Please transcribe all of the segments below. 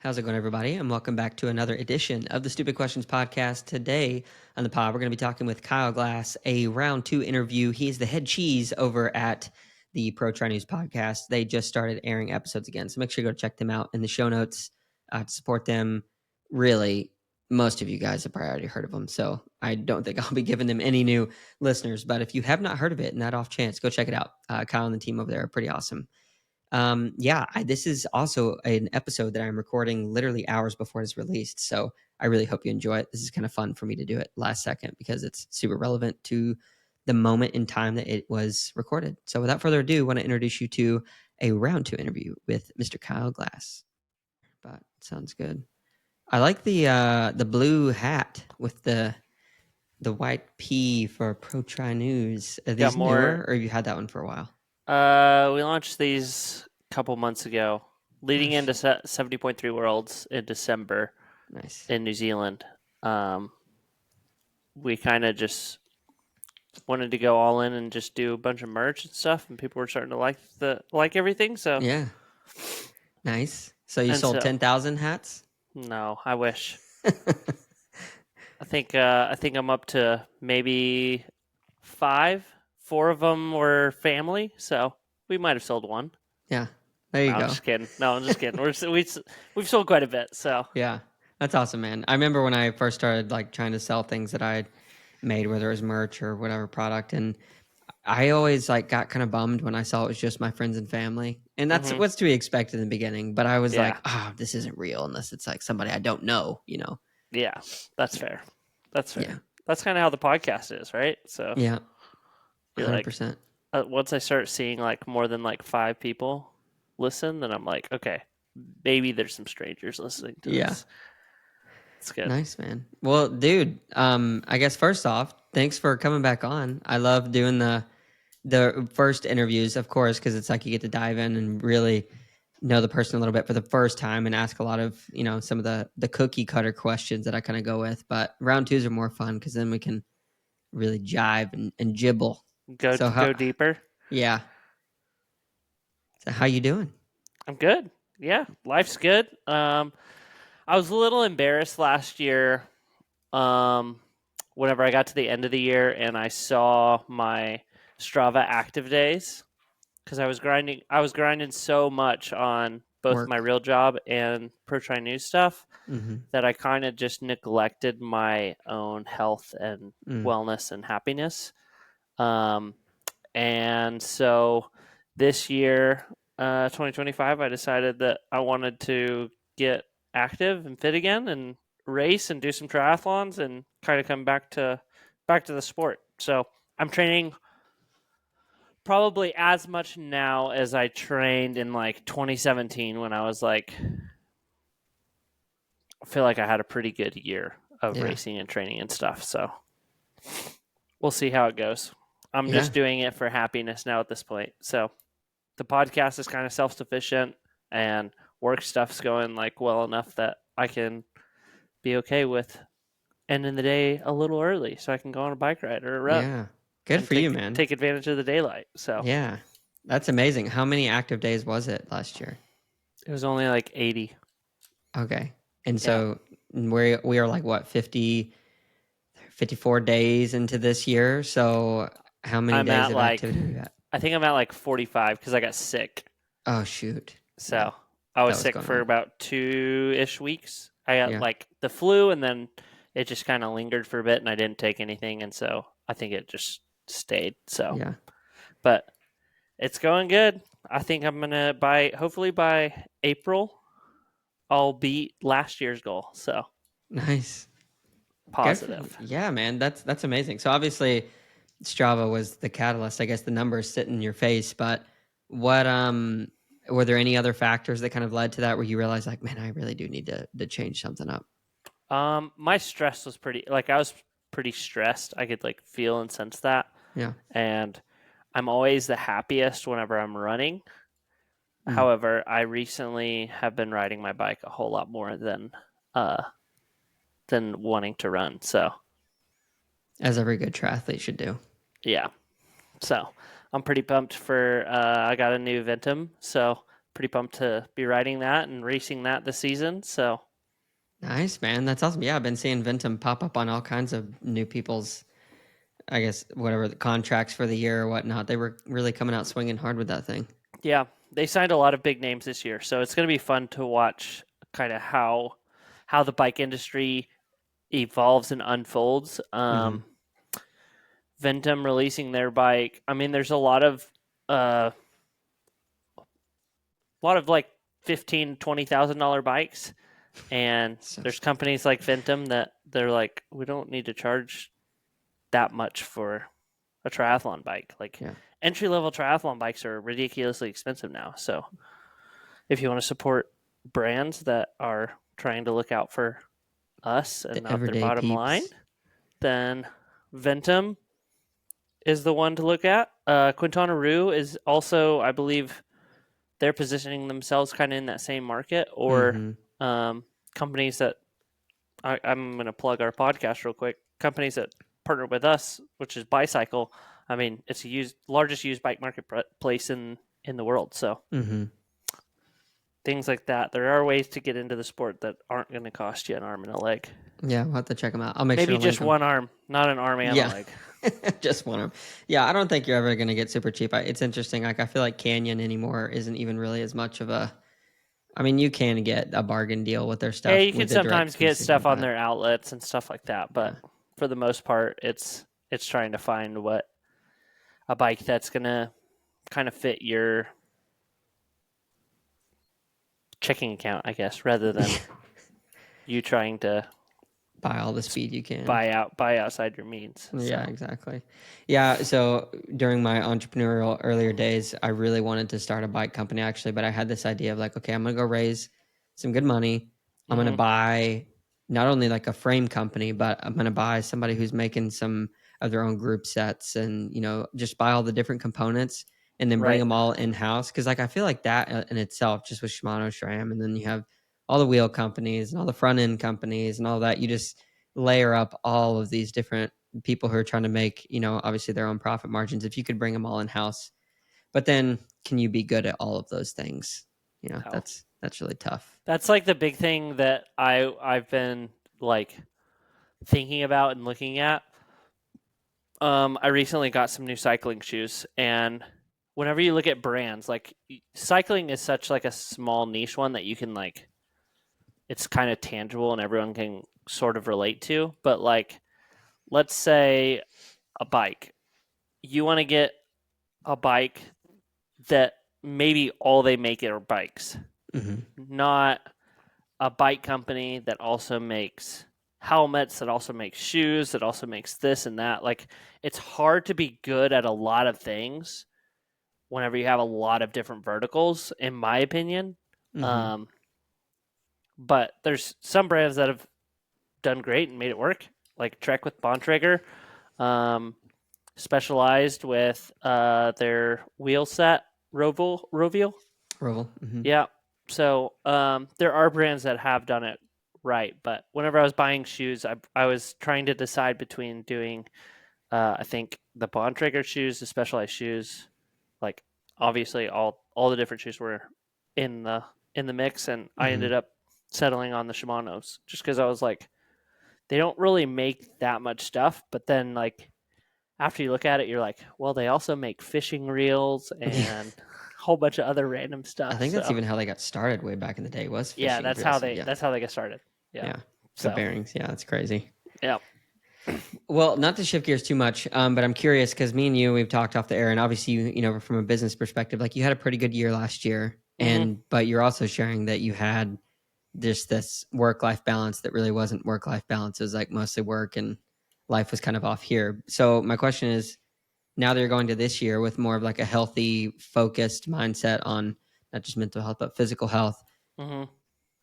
How's it going, everybody? And welcome back to another edition of the Stupid Questions Podcast. Today on the pod, we're going to be talking with Kyle Glass, a round two interview. He's the head cheese over at the Pro Tri News podcast. They just started airing episodes again, so make sure you go check them out in the show notes to support them. Really, most of you guys have probably already heard of them, so I don't think I'll be giving them any new listeners. But if you have not heard of it, and that off chance, go check it out. Kyle and the team over there are pretty awesome. This is also an episode that I'm recording literally hours before it's released. So I really hope you enjoy it. This is kind of fun for me to do it last second because it's super relevant to the moment in time that it was recorded. So without further ado, I want to introduce you to a round two interview with Mr. Kyle Glass. But sounds good. I like the blue hat with the white P for Pro Tri News. Are these newer, or have you had that one for a while? We launched these a couple months ago, leading into 70.3 Worlds in December. Nice. In New Zealand. We kind of just wanted to go all in and just do a bunch of merch and stuff, and people were starting to like everything. So yeah, nice. So you sold 10,000 hats? No, I wish. I think I'm up to maybe 5. 4 of them were family, so we might have sold one. Yeah, there you go. I'm just kidding. No, I'm just kidding. We've sold quite a bit, so. Yeah, that's awesome, man. I remember when I first started trying to sell things that I had made, whether it was merch or whatever product, and I always got kind of bummed when I saw it was just my friends and family, and that's what's to be expected in the beginning. But I was this isn't real unless it's somebody I don't know, Yeah, that's fair. That's fair. Yeah. That's kind of how the podcast is, right? So yeah, 100%. Once I start seeing more than 5 people listen, then I'm like, okay, maybe there's some strangers listening to this. It's good. Nice, man. Well, dude, I guess first off, thanks for coming back on. I love doing the first interviews, of course, because it's you get to dive in and really know the person a little bit for the first time and ask a lot of, some of the cookie cutter questions that I kind of go with. But round twos are more fun because then we can really jive and jibble. Go deeper. Yeah. So how you doing? I'm good. Yeah, life's good. I was a little embarrassed last year whenever I got to the end of the year and I saw my Strava active days because I was grinding so much on both my real job and Pro Tri News stuff that I kind of just neglected my own health and wellness and happiness. And so this year, 2025, I decided that I wanted to get active and fit again and race and do some triathlons and kind of come back to the sport. So I'm training probably as much now as I trained in 2017 when I was I feel like I had a pretty good year of racing and training and stuff. So we'll see how it goes. I'm just doing it for happiness now at this point. So the podcast is kind of self-sufficient and work stuff's going well enough that I can be okay with ending the day a little early so I can go on a bike ride or a run. Yeah. Good for you, man. Take advantage of the daylight. So yeah, that's amazing. How many active days was it last year? It was only 80. Okay. And so we are what, 54 days into this year. So how many days of activity are you at? I think I'm at 45 because I got sick. Oh, shoot. So I was sick for about 2-ish weeks. I got the flu and then it just kind of lingered for a bit and I didn't take anything. And so I think it just stayed. So, but it's going good. I think I'm going to hopefully by April, I'll beat last year's goal. So nice. Positive. Yeah, man. That's amazing. So obviously Strava was the catalyst. I guess the numbers sit in your face, but what were there any other factors that kind of led to that where you realized man, I really do need to change something up? My stress was pretty I was pretty stressed. I could feel and sense that. Yeah. And I'm always the happiest whenever I'm running. However, I recently have been riding my bike a whole lot more than wanting to run. So as every good triathlete should do. Yeah. So I'm pretty pumped for I got a new Ventum, so pretty pumped to be riding that and racing that this season. So Nice, man. That's awesome. Yeah, I've been seeing Ventum pop up on all kinds of new people's, I guess, whatever the contracts for the year or whatnot. They were really coming out swinging hard with that thing. yeah, they signed a lot of big names this year. So it's going to be fun to watch kind of how the bike industry evolves and unfolds. Mm-hmm. Ventum releasing their bike. I mean, there's a lot of like $15,000-$20,000 bikes, and So, there's companies like Ventum that they're like, we don't need to charge that much for a triathlon bike. Like yeah, entry level triathlon bikes are ridiculously expensive now. So if you want to support brands that are trying to look out for us and the not their everyday bottom line, peeps. then Ventum is the one to look at. Quintana Roo is also, I believe, they're positioning themselves kind of in that same market, or Mm-hmm. companies that I'm going to plug our podcast real quick. Companies that partner with us, which is Bicycle. I mean, it's the largest used bike marketplace in the world. So Mm-hmm. things like that. There are ways to get into the sport that aren't going to cost you an arm and a leg. Yeah, we'll have to check them out. I'll make sure Maybe to link just them. one arm, not an arm and a Yeah, leg. just one of them. Yeah, I don't think you're ever going to get super cheap. It's interesting. Like, I feel like Canyon anymore isn't even really as much of a. I mean, you can get a bargain deal with their Yeah, stuff you can with the direct sometimes get consumer, stuff on but their outlets and stuff like that, yeah, but for the most part, it's trying to find what a bike that's going to kind of fit your checking account, I guess, rather than you trying to buy all the speed you can. buy outside your means. Yeah, So, exactly. Yeah, so during my entrepreneurial earlier days, I really wanted to start a bike company actually, but I had this idea of like, okay, I'm going to go raise some good money. I'm going to mm-hmm. buy not only like a frame company, but I'm going to buy somebody who's making some of their own group sets and, just buy all the different components and then bring Right. them all in-house. Cause like, I feel like that in itself, just with Shimano SRAM, and then you have all the wheel companies and all the front end companies and all that, you just layer up all of these different people who are trying to make, obviously their own profit margins if you could bring them all in house. But then can you be good at all of those things? No. That's really tough. That's like the big thing that I've been like thinking about and looking at. I recently got some new cycling shoes, and whenever you look at brands, like cycling is such like a small niche one that you can like, it's kind of tangible and everyone can sort of relate to. But like, let's say a bike, you want to get a bike that maybe all they make are bikes, Mm-hmm. not a bike company that also makes helmets, that also makes shoes, that also makes this and that. Like, it's hard to be good at a lot of things whenever you have a lot of different verticals, in my opinion. Mm-hmm. Um, but there's some brands that have done great and made it work, like Trek with Bontrager, um, specialized with their wheel set, Rovial. Roval. Mm-hmm. Yeah. So there are brands that have done it right, but whenever I was buying shoes, I was trying to decide between doing, I think the Bontrager shoes, the Specialized shoes, like obviously all the different shoes were in the mix, and I Mm-hmm. ended up settling on the Shimano's just because I was like, they don't really make that much stuff, but then like after you look at it, you're like, well, they also make fishing reels Yeah. and a whole bunch of other random I stuff. think that's So even how they got started way back in the day was yeah, fishing reels. Yeah. that's how they get started. Yeah. Yeah. The So bearings. Yeah, that's crazy. yeah. Well, not to shift gears too much, but I'm curious because me and you, we've talked off the air, and obviously, from a business perspective, like you had a pretty good year last year, Mm-hmm. but you're also sharing that you had just this work life balance that really wasn't work life balance. It was like mostly work, and life was kind of off here. So my question is, now that you're going to this year with more of like a healthy, focused mindset on not just mental health but physical health, Mm-hmm.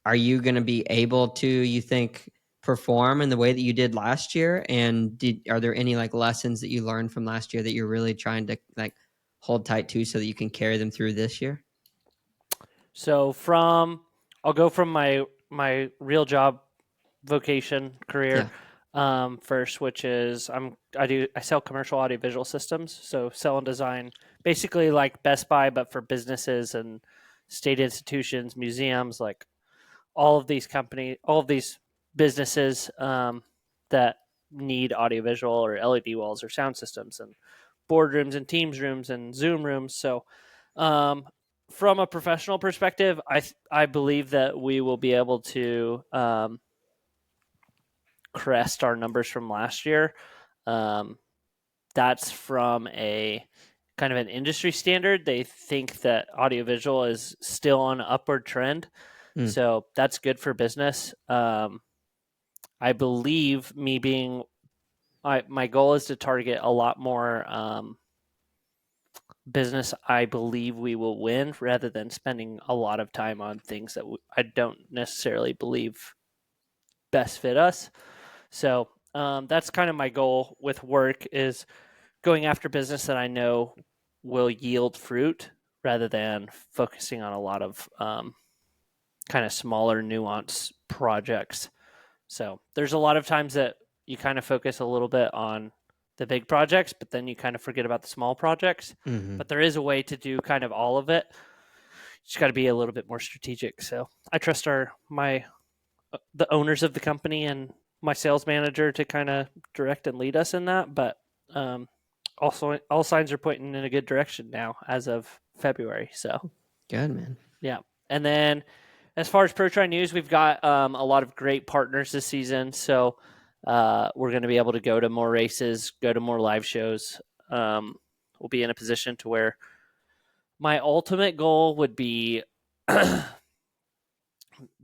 are you going to be able to, you think, perform in the way that you did last year? And are there any like lessons that you learned from last year that you're really trying to like hold tight to so that you can carry them through this year? So I'll go from my real job vocation career Yeah. first, which is I sell commercial audiovisual systems, so sell and design, basically like Best Buy but for businesses and state institutions, museums, like all of these companies, all of these businesses that need audiovisual or LED walls or sound systems and boardrooms and Teams rooms and Zoom rooms. So, from a professional perspective, I believe that we will be able to crest our numbers from last year. That's from a kind of an industry standard. They think that audiovisual is still on an upward trend. So that's good for business. I believe my goal is to target a lot more business I believe we will win rather than spending a lot of time on things that I don't necessarily believe best fit us. So that's kind of my goal with work, is going after business that I know will yield fruit rather than focusing on a lot of kind of smaller nuance projects. So there's a lot of times that you kind of focus a little bit on the big projects, but then you kind of forget about the small projects. But there is a way to do kind of all of it. You just got to be a little bit more strategic. So I trust the owners of the company and my sales manager to kind of direct and lead us in that. But also, all signs are pointing in a good direction now as of February. So good, man. Yeah, and then as far as Pro Tri News, we've got a lot of great partners this season. So we're going to be able to go to more races, go to more live shows. We'll be in a position to where my ultimate goal would be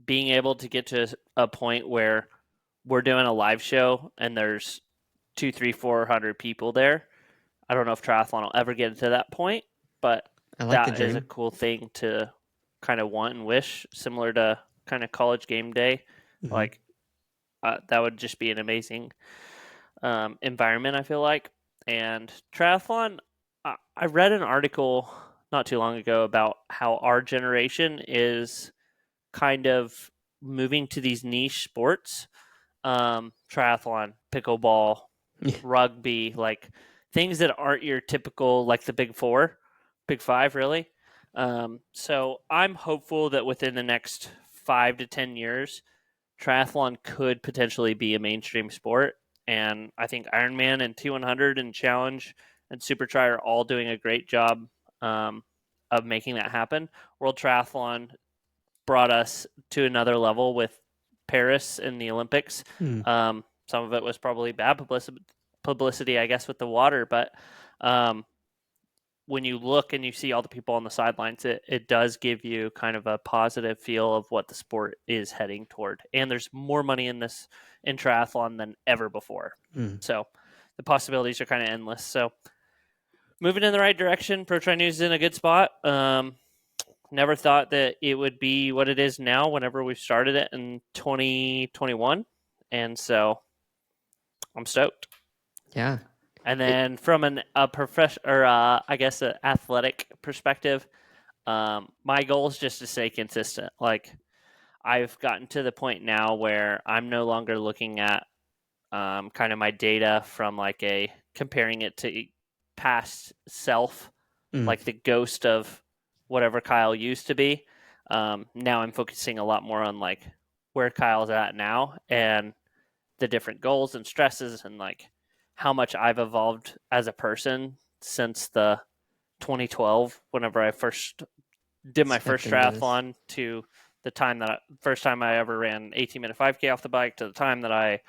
being able to get to a point where we're doing a live show and there's 200, 300, 400 people there. I don't know if triathlon will ever get to that point, but that is a cool thing to kind of want and wish, similar to kind of college game day. Like that would just be an amazing environment, I feel like. And triathlon, I read an article not too long ago about how our generation is kind of moving to these niche sports, triathlon, pickleball, rugby, like things that aren't your typical, like the big five, really. So I'm hopeful that within the next 5 to 10 years, triathlon could potentially be a mainstream sport. And I think Ironman and T100 and Challenge and Super Tri are all doing a great job of making that happen. World Triathlon brought us to another level with Paris in the Olympics. Some of it was probably bad publicity, I guess, with the water, but when you look and you see all the people on the sidelines, it does give you kind of a positive feel of what the sport is heading toward. And there's more money in triathlon than ever before. So the possibilities are kind of endless. So moving in the right direction. Pro Tri News is in a good spot. Never thought that it would be what it is now whenever we started it in 2021. And so I'm stoked. Yeah. And then from a professional, or I guess an athletic perspective, my goal is just to stay consistent. Like I've gotten to the point now where I'm no longer looking at kind of my data from like comparing it to past self, like the ghost of whatever Kyle used to be. Now I'm focusing a lot more on like where Kyle's at now and the different goals and stresses and like how much I've evolved as a person since the 2012, whenever I first did my first triathlon, to the time that first time I ever ran 18-minute 5K off the bike, to the time that I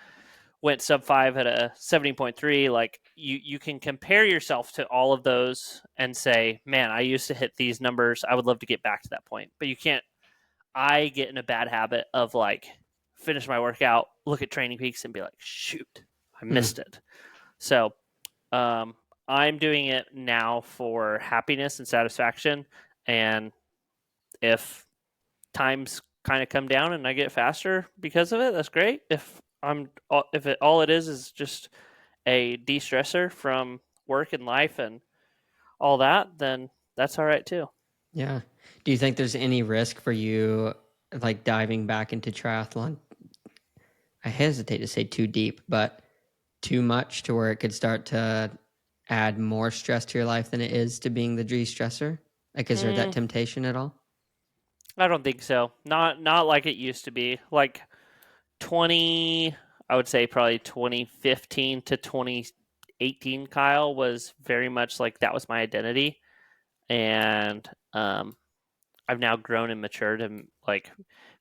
went sub 5 at a 70.3. Like you can compare yourself to all of those and say, man, I used to hit these numbers. I would love to get back to that point. But you can't. I get in a bad habit of like finish my workout, look at Training Peaks and be like, shoot, I missed it. So I'm doing it now for happiness and satisfaction. And if times kind of come down and I get faster because of it, that's great. If all it is just a de-stressor from work and life and all that, then that's all right too. Yeah. Do you think there's any risk for you, like diving back into triathlon? I hesitate to say too deep, but too much to where it could start to add more stress to your life than it is to being the de-stressor? Like, is there that temptation at all? I don't think so. Not like it used to be. Like 20, I would say probably 2015 to 2018, Kyle was very much like that was my identity. And I've now grown and matured, and like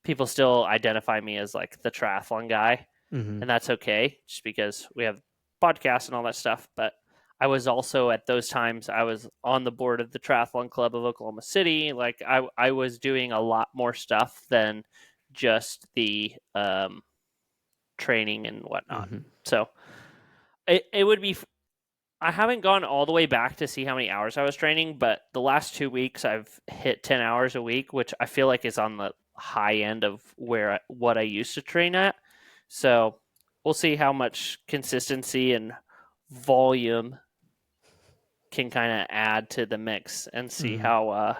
people still identify me as like the triathlon guy, Mm-hmm. and that's okay just because we have podcasts and all that stuff. But I was also at those times I was on the board of the triathlon club of Oklahoma City. Like I was doing a lot more stuff than just the training and whatnot. Mm-hmm. So it would be. I haven't gone all the way back to see how many hours I was training, but the last 2 weeks I've hit 10 hours a week, which I feel like is on the high end of what I used to train at. So we'll see how much consistency and volume can kind of add to the mix and see Mm-hmm.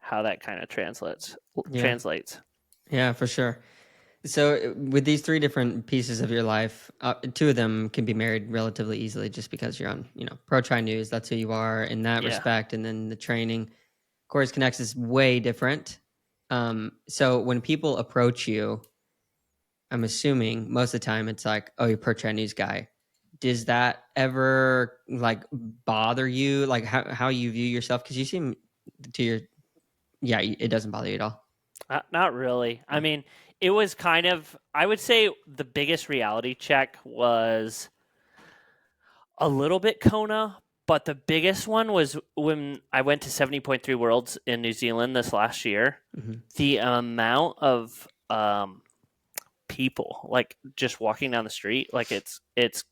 how that kind of Yeah. translates. Yeah, for sure. So, with these three different pieces of your life, two of them can be married relatively easily just because you're on, Pro Tri News. That's who you are in that Yeah. respect. And then the training, Chorus Connects is way different. So, when people approach you, I'm assuming most of the time it's like, oh, you're Pro Tri News guy. Does that ever like bother you? Like how you view yourself? Because you seem to your, yeah, it doesn't bother you at all. Not really. I Yeah. mean, it was kind of, I would say the biggest reality check was a little bit Kona, but the biggest one was when I went to 70.3 Worlds in New Zealand this last year. Mm-hmm. The amount of people like just walking down the street, like it's it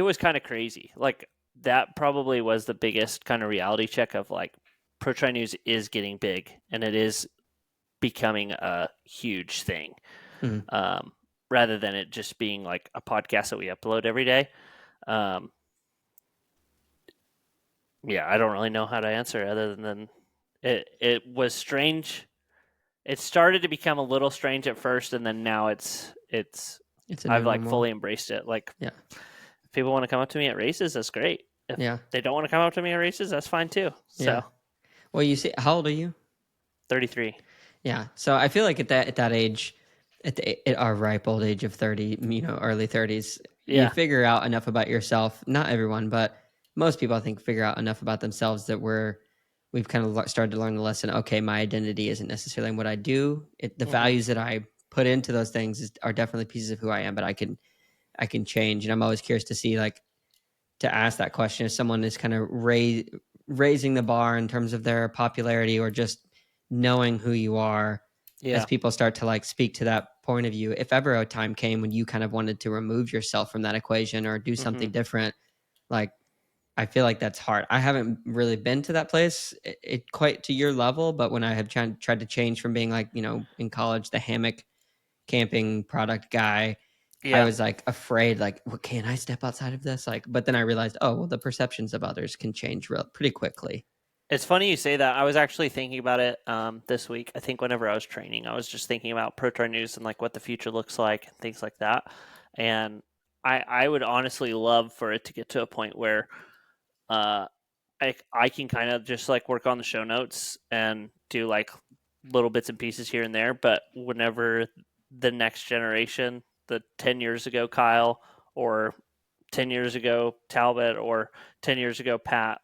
was kind of crazy. Like that probably was the biggest kind of reality check of like Pro Tri News is getting big and it is becoming a huge thing. Mm-hmm. Rather than it just being like a podcast that we upload every day. Um, yeah, I don't really know how to answer other than it was strange. It started to become a little strange at first, and then now it's It's a new I've like normal. fully embraced it. Like Yeah. if people want to come up to me at races, that's great. If Yeah. they don't want to come up to me at races, that's fine too. Yeah. So Well, you see, how old are you? 33. Yeah. So I feel like at that age, at our ripe old age of 30, early 30s, you Yeah. figure out enough about yourself. Not everyone, but most people I think figure out enough about themselves that we've kind of started to learn the lesson. Okay, my identity isn't necessarily in what I do. The Mm-hmm. values that I put into those things are definitely pieces of who I am, but I can change. And I'm always curious to see like to ask that question if someone is kind of raising the bar in terms of their popularity or just knowing who you are as Yeah. people start to like speak to that point of view. If ever a time came when you kind of wanted to remove yourself from that equation or do Mm-hmm. something different, like I feel like that's hard. I haven't really been to that place it quite to your level, but when I have tried to change from being like, in college, the hammock camping product guy, I Yeah. was like afraid, like, well, can I step outside of this? Like, but then I realized, oh, well, the perceptions of others can change pretty quickly. It's funny you say that. I was actually thinking about it this week. I think whenever I was training, I was just thinking about Pro Tour News and like what the future looks like and things like that. And I would honestly love for it to get to a point where uh, I can kind of just like work on the show notes and do like little bits and pieces here and there. But whenever the next generation, the 10 years ago Kyle or 10 years ago Talbot or 10 years ago Pat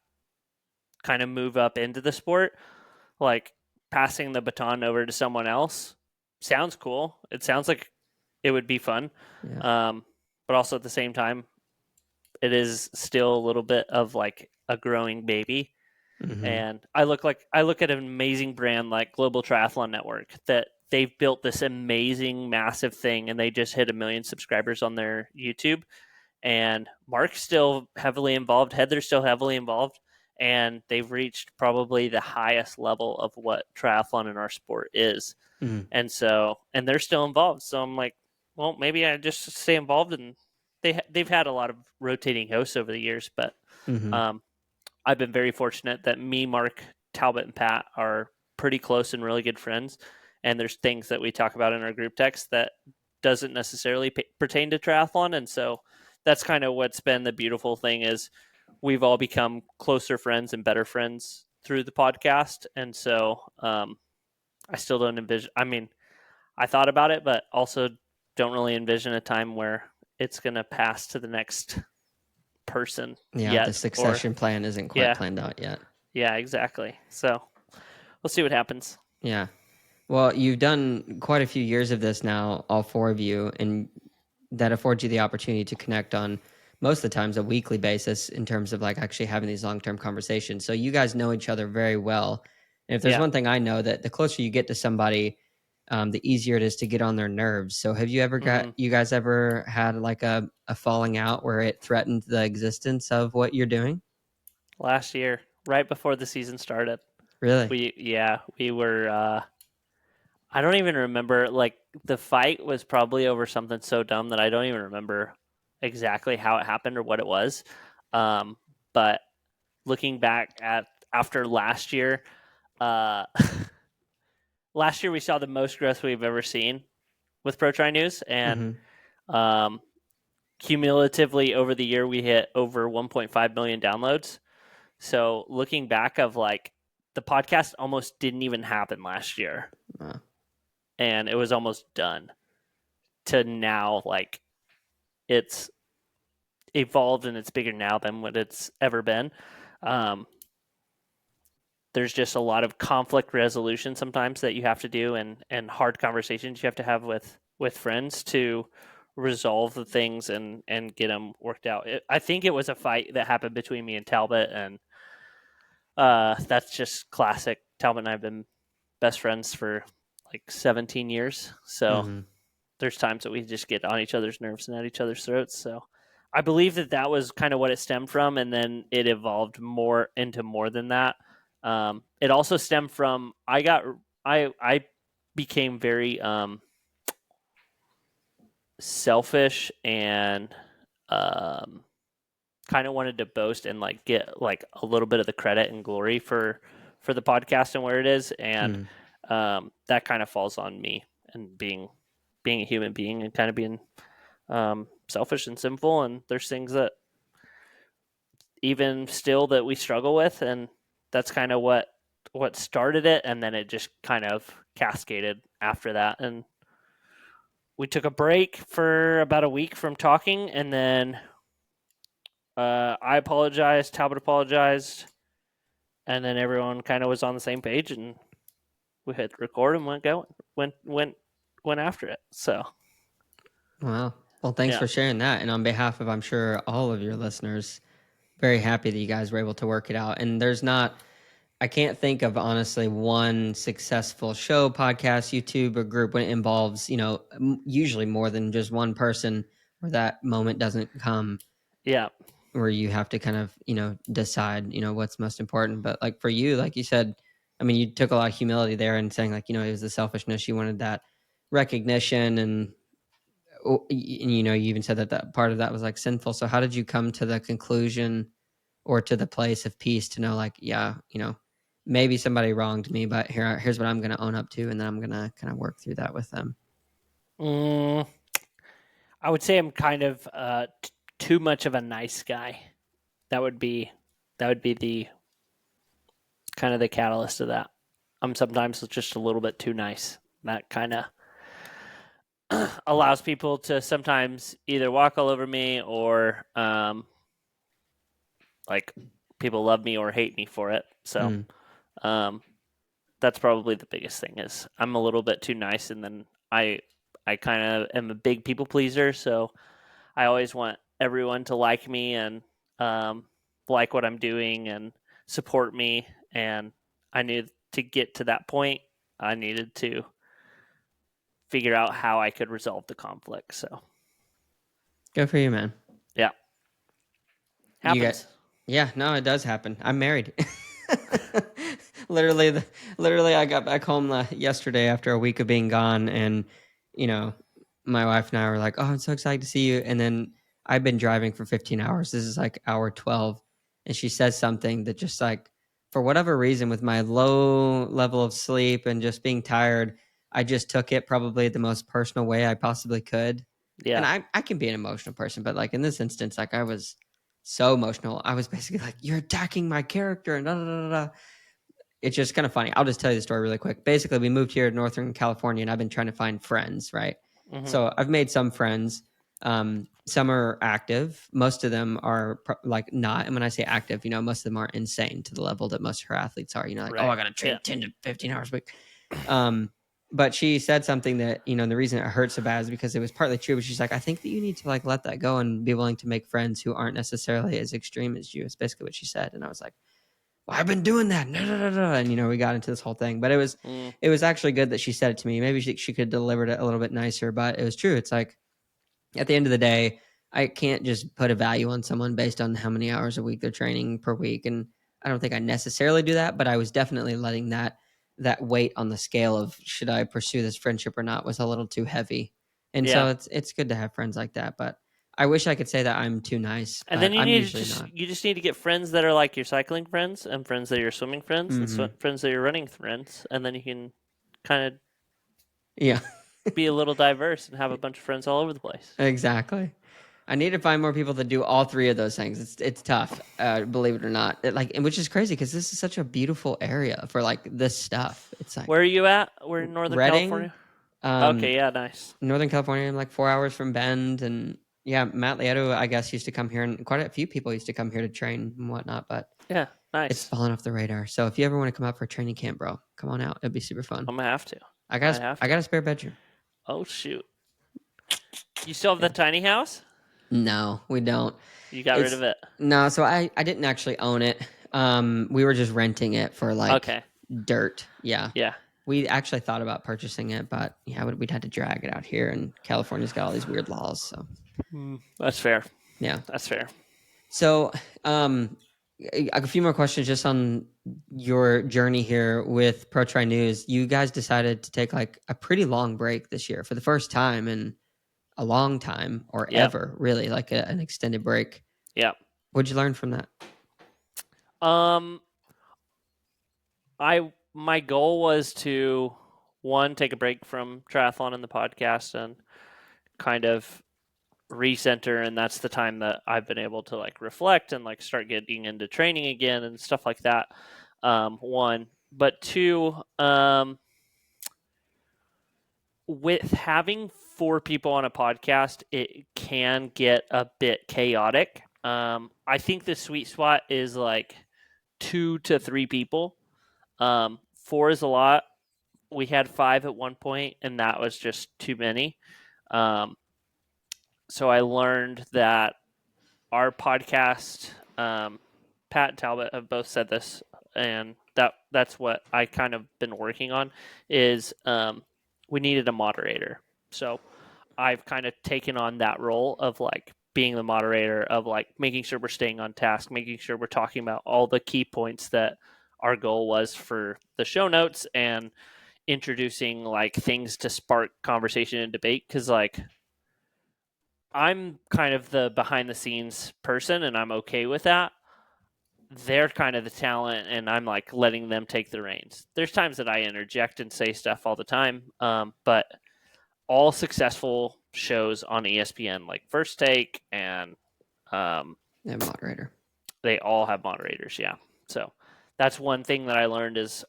kind of move up into the sport, like passing the baton over to someone else sounds cool. It sounds like it would be fun. Yeah. Um, but also at the same time, it is still a little bit of like a growing baby. Mm-hmm. And I look at an amazing brand like Global Triathlon Network that they've built this amazing massive thing and they just hit 1 million subscribers on their YouTube. And Mark's still heavily involved, Heather's still heavily involved, and they've reached probably the highest level of what triathlon in our sport is. Mm-hmm. And so, and they're still involved. So I'm like, well, maybe I just stay involved. And they've had a lot of rotating hosts over the years, but Mm-hmm. um, I've been very fortunate that me, Mark, Talbot, and Pat are pretty close and really good friends. And there's things that we talk about in our group text that doesn't necessarily pertain to triathlon. And so that's kind of what's been the beautiful thing is we've all become closer friends and better friends through the podcast, and so I still don't envision. I mean, I thought about it, but also don't really envision a time where it's going to pass to the next person Yeah, the yet. Or succession plan isn't quite yeah, planned out yet. yeah, exactly. So we'll see what happens. Yeah. Well, you've done quite a few years of this now, all four of you, and that affords you the opportunity to connect on most of the times a weekly basis in terms of like actually having these long-term conversations. So you guys know each other very well. And if there's Yeah. one thing I know, that the closer you get to somebody, the easier it is to get on their nerves. So have you guys ever had like a falling out where it threatened the existence of what you're doing? Last year, right before the season started, Really? we were. I don't even remember. Like the fight was probably over something so dumb that I don't even remember exactly how it happened or what it was. But looking back at after last year, uh, last year we saw the most growth we've ever seen with Pro Tri News, and Mm-hmm. um, cumulatively over the year we hit over 1.5 million downloads. So looking back of like the podcast almost didn't even happen last year, Wow. and it was almost done, to now like it's evolved and it's bigger now than what it's ever been. Um, there's just a lot of conflict resolution sometimes that you have to do, and hard conversations you have to have with friends to resolve the things and get them worked out. I think it was a fight that happened between me and Talbot, and that's just classic. Talbot and I have been best friends for like 17 years, so Mm-hmm. there's times that we just get on each other's nerves and at each other's throats. So I believe that was kind of what it stemmed from, and then it evolved more into more than that. It also stemmed from I became very selfish and um, kind of wanted to boast and like get like a little bit of the credit and glory for the podcast and where it is, and Mm-hmm. that kind of falls on me, and being a human being and kind of being selfish and sinful, and there's things that even still that we struggle with, and that's kind of what started it, and then it just kind of cascaded after that, and we took a break for about a week from talking, and then I apologized, Talbot apologized, and then everyone kind of was on the same page, and we hit record and went after it. So Wow. Well, thanks yeah, for sharing that. And on behalf of, I'm sure, all of your listeners, very happy that you guys were able to work it out. And I can't think of honestly one successful show, podcast, YouTube, or group when it involves, usually more than just one person where that moment doesn't come yeah, where you have to kind of, decide, what's most important. But like for you, like you said, I mean, you took a lot of humility there and saying like, it was the selfishness. You wanted that recognition and you even said that part of that was like sinful. So how did you come to the conclusion or to the place of peace to know like, yeah, maybe somebody wronged me, but here's what I'm going to own up to, and then I'm going to kind of work through that with them. mm, I would say I'm kind of too much of a nice guy. That would be the kind of the catalyst of that. I'm sometimes just a little bit too nice. That kind of allows people to sometimes either walk all over me or like people love me or hate me for it. So Mm. um, that's probably the biggest thing is I'm a little bit too nice, and then I kind of am a big people pleaser, so I always want everyone to like me and like what I'm doing and support me. And I knew to get to that point, I needed to figure out how I could resolve the conflict. So, Good for you, man. yeah, You got, happens. yeah, no, it does happen. I'm married. literally, literally, I got back home yesterday after a week of being gone, and you know, my wife and I were like, "Oh, I'm so excited to see you." And then I've been driving for 15 hours. This is like hour 12, and she says something that just like, for whatever reason, with my low level of sleep and just being tired, I just took it probably the most personal way I possibly could. And Yeah. I can be an emotional person, but like in this instance, like I was so emotional. I was basically like, "You're attacking my character," and da da da da. it's just kind of funny. I'll just tell you the story really quick. Basically, we moved here to Northern California, and I've been trying to find friends, right? Mm-hmm. So I've made some friends. Some are active. Most of them are like not. And when I say active, most of them are insane to the level that most of her athletes are. Like, right. I got to train 10 to 15 hours a week. But she said something that, the reason it hurt so bad is because it was partly true. But she's like, I think that you need to like let that go and be willing to make friends who aren't necessarily as extreme as you. It's basically what she said. And I was like, well, I've been doing that. And, we got into this whole thing. But it was actually good that she said it to me. Maybe she could have delivered it a little bit nicer, but it was true. It's like, at the end of the day, I can't just put a value on someone based on how many hours a week they're training per week. And I don't think I necessarily do that, but I was definitely letting that weight on the scale of should I pursue this friendship or not was a little too heavy. And so it's good to have friends like that. But I wish I could say that I'm too nice, and but then I'm usually not. You just need to get friends that are like your cycling friends and friends that are your swimming friends and friends that are your running friends, and then you can kind of be a little diverse and have a bunch of friends all over the place. Exactly. I need to find more people that do all three of those things. It's tough, believe it or not. Which is crazy because this is such a beautiful area for like this stuff. It's like, where are you at? We're in Northern Redding, California. Okay, yeah, nice. Northern California, I'm like 4 hours from Bend, and yeah, Matt Lieto, I guess, used to come here, and quite a few people used to come here to train and whatnot. But yeah, nice. It's fallen off the radar. So if you ever want to come out for a training camp, bro, come on out. It'd be super fun. I'm gonna have to. I got a spare bedroom. Oh shoot! You still have the tiny house? No, we don't. You got rid of it? No, so I didn't actually own it. We were just renting it for like dirt. Yeah. Yeah. We actually thought about purchasing it, but yeah, we'd had to drag it out here, and California's got all these weird laws. So that's fair. Yeah, that's fair. So, a few more questions just on your journey here with Pro Tri News. You guys decided to take like a pretty long break this year for the first time in a long time, or ever, really, like an extended break. Yeah. What'd you learn from that? My goal was to take a break from triathlon and the podcast and kind of recenter, and that's the time that I've been able to like reflect and like start getting into training again and stuff like that. One, but two, with having 4 people on a podcast, it can get a bit chaotic. I think the sweet spot is like 2 to 3 people. 4 is a lot. We had 5 at one point, and that was just too many. So I learned that our podcast, Pat and Talbot have both said this, and that's what I kind of been working on is we needed a moderator. So I've kind of taken on that role of like being the moderator of like making sure we're staying on task, making sure we're talking about all the key points that our goal was for the show notes, and introducing like things to spark conversation and debate. Cause like I'm kind of the behind the scenes person and I'm okay with that. They're kind of the talent and I'm like letting them take the reins. There's times that I interject and say stuff all the time. But all successful shows on ESPN, like First Take and they have a moderator. They all have moderators, yeah. So that's one thing that I learned is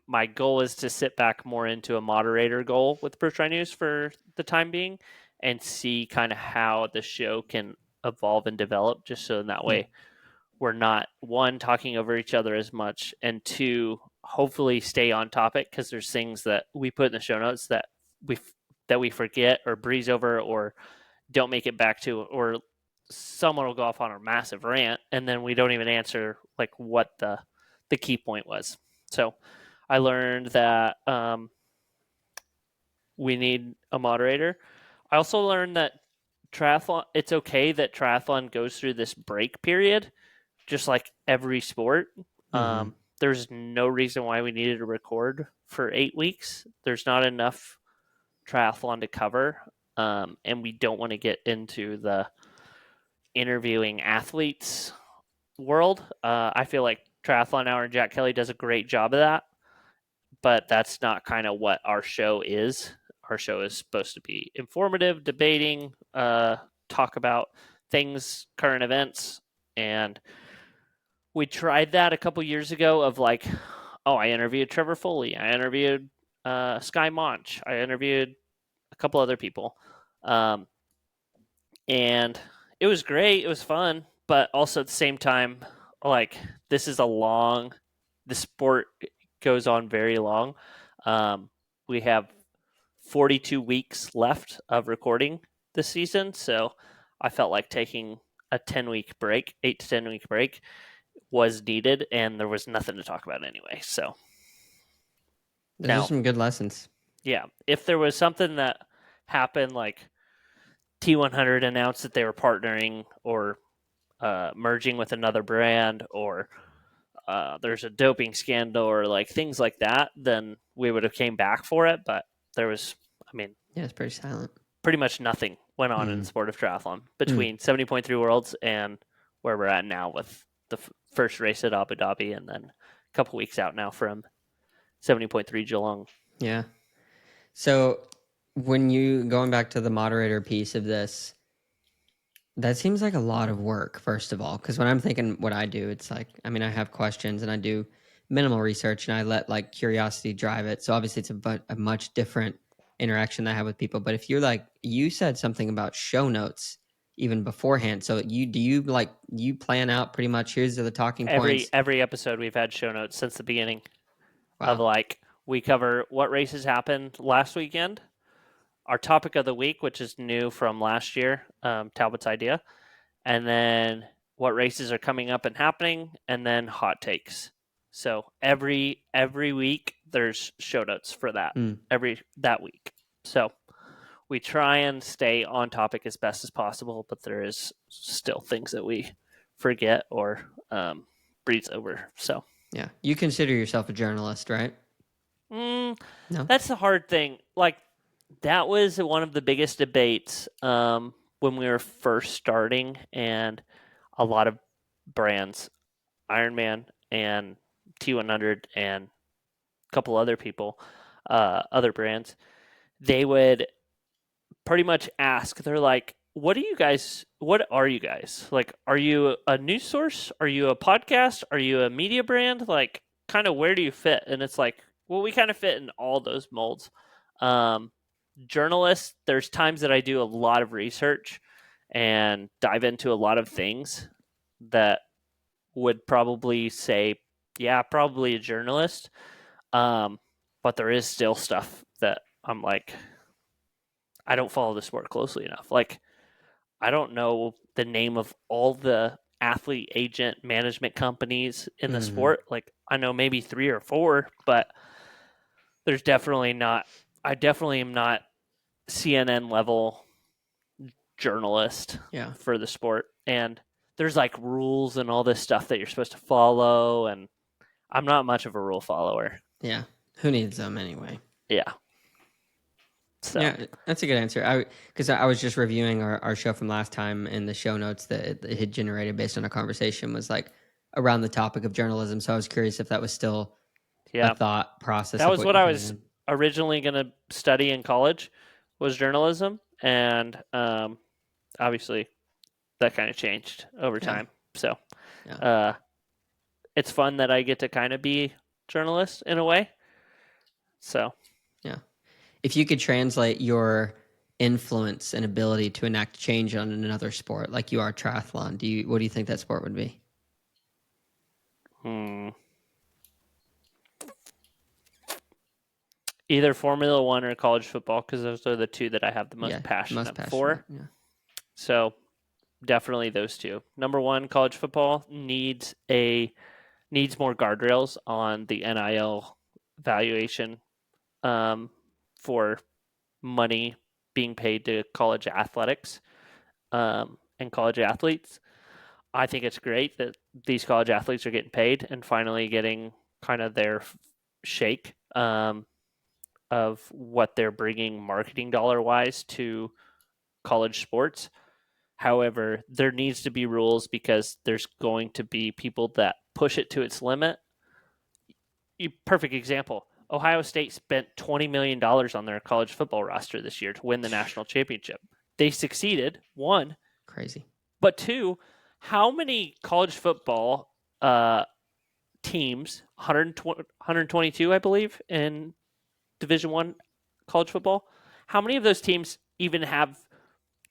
my goal is to sit back more into a moderator goal with Pro Tri News for the time being and see kind of how the show can evolve and develop, just so in that way we're not, 1, talking over each other as much, and 2, hopefully stay on topic, because there's things that we put in the show notes that we forget or breeze over or don't make it back to, or someone will go off on a massive rant and then we don't even answer like what the key point was. So I learned that we need a moderator. I also learned that triathlon, it's okay that triathlon goes through this break period, just like every sport. There's no reason why we needed to record for 8 weeks. There's not enough triathlon to cover, and we don't want to get into the interviewing athletes world. I feel like Triathlon Hour and Jack Kelly does a great job of that, but that's not kind of what our show is. Our show is supposed to be informative, debating, talk about things, current events, and We tried that a couple years ago of like, oh, I interviewed Trevor Foley, I interviewed Sky Monch, I interviewed a couple other people, um, and it was great. It was fun, but also at the same time, like this is a long. The sport goes on very long. We have 42 weeks left of recording this season, so I felt like taking a 10-week break, 8 to 10 week break, was needed, and there was nothing to talk about anyway. So Those are now, some good lessons. yeah, if there was something that happened, like T100 announced that they were partnering or merging with another brand, or there's a doping scandal, or like things like that, then we would have came back for it. But there was, I mean, Yeah, it's pretty silent. pretty much nothing went on in the Mm. sport of triathlon between 70.3 Worlds and where we're at now with the first race at Abu Dhabi, and then a couple weeks out now from 70.3 Geelong. Yeah. So when you going back to the moderator piece of this, that seems like a lot of work, first of all, because when I'm thinking what I do, it's like, I mean, I have questions and I do minimal research and I let like curiosity drive it. So obviously it's a much different interaction that I have with people. But if you're like, you said something about show notes even beforehand. So you plan out pretty much, here's the talking points. Every episode we've had show notes since the beginning of Wow. like we cover what races happened last weekend, our topic of the week, which is new from last year, Talbot's idea, and then what races are coming up and happening, and then hot takes. So every week there's show notes for that that week. So we try and stay on topic as best as possible, but there is still things that we forget or breeze over. So Yeah. You consider yourself a journalist, right? No. that's the hard thing. Like that was one of the biggest debates when we were first starting, and a lot of brands, Ironman and T100 and a couple other people, other brands, they would pretty much ask, they're like, what are you guys? Like, are you a news source? Are you a podcast? Are you a media brand? Like, kind of where do you fit? And it's like, well, we kind of fit in all those molds. Um, Journalists, there's times that I do a lot of research and dive into a lot of things that would probably say, yeah, probably a journalist. But there is still stuff that I'm like, I don't follow the sport closely enough. Like, I don't know the name of all the athlete agent management companies in the sport. Like, I know maybe 3 or 4, but there's definitely not, I definitely am not CNN level journalist for the sport. And there's like rules and all this stuff that you're supposed to follow, and I'm not much of a rule follower. Yeah. Who needs them anyway? Yeah. So. Yeah, that's a good answer. Because I was just reviewing our show from last time, and the show notes that it had generated based on a conversation was like around the topic of journalism. So I was curious if that was still a thought process. That of was what I was originally going to study in college, was journalism, and obviously that kind of changed over time. So it's fun that I get to kind of be journalist in a way. So yeah, if you could translate your influence and ability to enact change on another sport, like you are triathlon, what do you think that sport would be? Either Formula One or college football, because those are the two that I have the most passion for. Yeah. So definitely those two. Number one, college football needs more guardrails on the NIL valuation for money being paid to college athletics and college athletes. I think it's great that these college athletes are getting paid and finally getting kind of their shake of what they're bringing marketing dollar wise to college sports. However, there needs to be rules, because there's going to be people that push it to its limit. Perfect example. Ohio State spent $20 million on their college football roster this year to win the national championship. They succeeded, one. Crazy. But two, how many college football teams, 122, I believe, in Division I college football. How many of those teams even have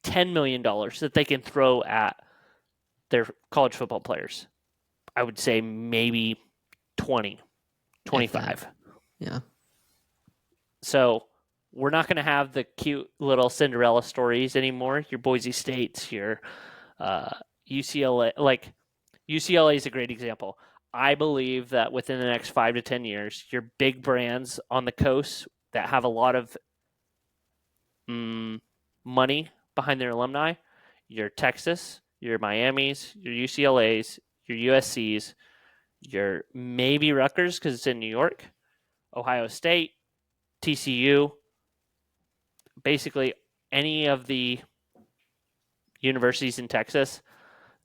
$10 million that they can throw at their college football players? I would say maybe 20, 25. Yeah. So we're not going to have the cute little Cinderella stories anymore. Your Boise States, your UCLA. Like, UCLA is a great example. I believe that within the next 5 to 10 years, your big brands on the coast that have a lot of money behind their alumni, your Texas, your Miamis, your UCLAs, your USCs, your maybe Rutgers because it's in New York, Ohio State, TCU, basically any of the universities in Texas,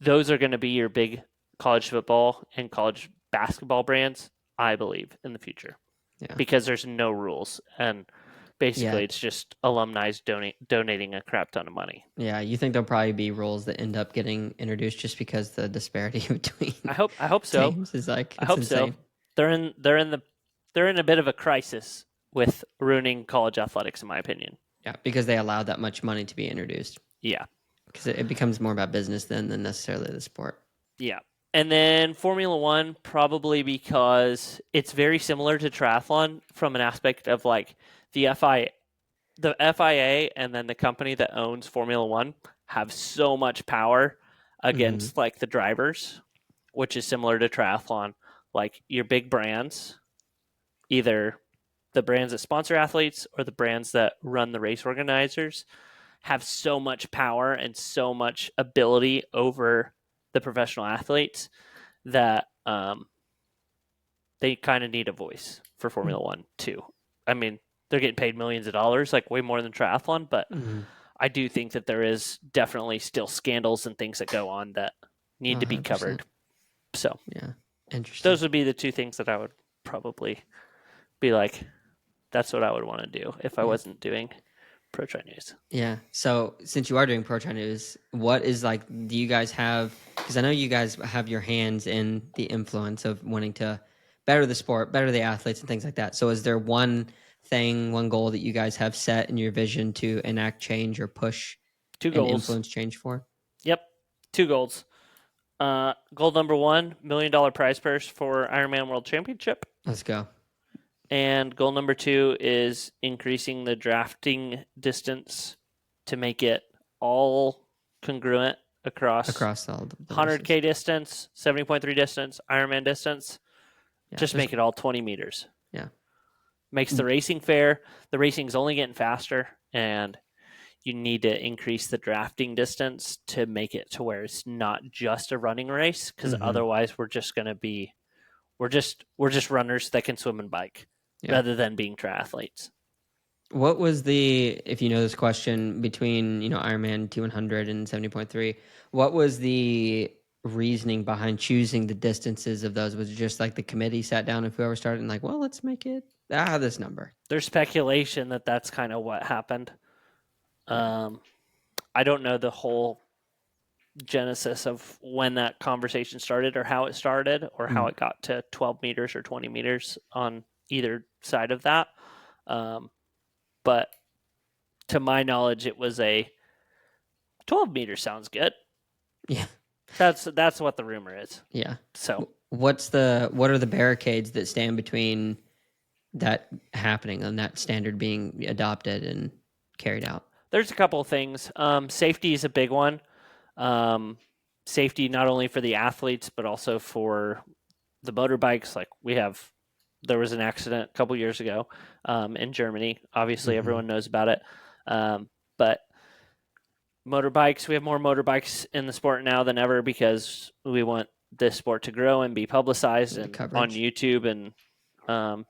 those are going to be your big college football and college basketball brands, I believe, in the future. Yeah. Because there's no rules. And basically, Yeah. it's just alumni donating a crap ton of money. Yeah, you think there'll probably be rules that end up getting introduced just because the disparity between I hope so. teams is like I hope insane. so. They're in a bit of a crisis with ruining college athletics, in my opinion. Yeah, because they allow that much money to be introduced. Yeah. Because it becomes more about business than necessarily the sport. Yeah. And then Formula One, probably because it's very similar to triathlon from an aspect of like the FIA and then the company that owns Formula One have so much power against like the drivers, which is similar to triathlon. Like your big brands, either the brands that sponsor athletes or the brands that run the race organizers, have so much power and so much ability over the professional athletes that they kind of need a voice for Formula One too. I mean, they're getting paid millions of dollars, like way more than triathlon, but I do think that there is definitely still scandals and things that go on that need to be 100%. covered. So yeah, interesting. Those would be the two things that I would probably be like, that's what I would want to do if I wasn't doing Pro Tri News. Yeah. So since you are doing Pro Tri News, what is like, do you guys have, because I know you guys have your hands in the influence of wanting to better the sport, better the athletes and things like that. So is there one thing, one goal that you guys have set in your vision to enact change or push Two and goals. influence change for? Yep. 2 goals. Goal number 1, $1 million prize purse for Ironman World Championship. Let's go. And goal number 2 is increasing the drafting distance to make it all congruent across all the 100K distance, 70.3 distance, Ironman distance. Yeah, just make it all 20 meters. Yeah. Makes the racing fair. The racing's only getting faster, and you need to increase the drafting distance to make it to where it's not just a running race, because otherwise we're just going to be we're just runners that can swim and bike rather than being triathletes. What was the, if you know this question, between, Ironman T100 and 70.3, what was the reasoning behind choosing the distances of those? Was it just like the committee sat down and whoever started and like, well, let's make it this number? There's speculation that that's kind of what happened. I don't know the whole genesis of when that conversation started or how it started or how it got to 12 meters or 20 meters on either side of that. But to my knowledge, it was a 12 meters sounds good. Yeah. That's what the rumor is. Yeah. So what are the barricades that stand between that happening and that standard being adopted and carried out? There's a couple of things. Safety is a big one. Safety not only for the athletes but also for the motorbikes. Like there was an accident a couple years ago in Germany. Obviously, everyone knows about it. But motorbikes, we have more motorbikes in the sport now than ever because we want this sport to grow and be publicized and on YouTube and